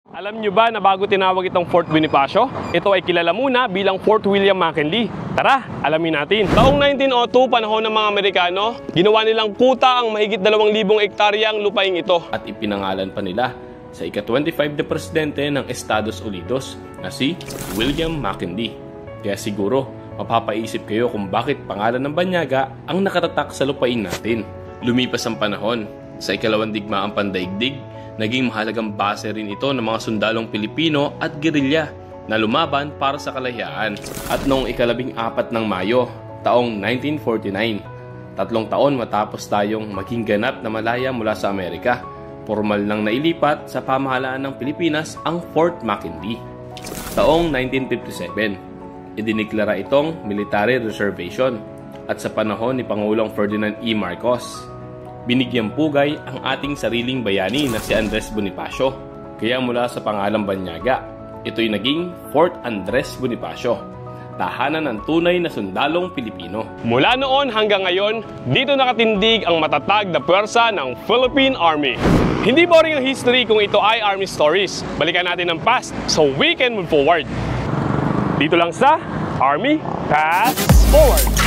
Alam nyo ba na bago tinawag itong Fort Bonifacio, ito ay kilala muna bilang Fort William McKinley? Tara, alamin natin. Taong 1902, panahon ng mga Amerikano, ginawa nilang kuta ang mahigit 2,000 ektaryang lupaing ito. At ipinangalan pa nila sa ika-25 na presidente ng Estados Unidos na si William McKinley. Kaya siguro, mapapaisip kayo kung bakit pangalan ng banyaga ang nakatatak sa lupain natin. Lumipas ang panahon, sa ikalawang digmaang pandaigdig, naging mahalagang base rin ito ng mga sundalong Pilipino at gerilya na lumaban para sa kalayaan. At noong ika-14 ng Mayo, taong 1949, 3 taon matapos tayong maging ganap na malaya mula sa Amerika, formal nang nailipat sa pamahalaan ng Pilipinas ang Fort McKinley. Taong 1957, idiniklara itong military reservation at sa panahon ni Pangulong Ferdinand E. Marcos, binigyang pugay ang ating sariling bayani na si Andres Bonifacio. Kaya mula sa pangalang banyaga, ito'y naging Fort Andres Bonifacio, tahanan ng tunay na sundalong Pilipino. Mula noon hanggang ngayon, dito nakatindig ang matatag na puwersa ng Philippine Army. Hindi boring ang history kung ito ay Army stories. Balikan natin ang past so we can move forward. Dito lang sa Army Fast Forward.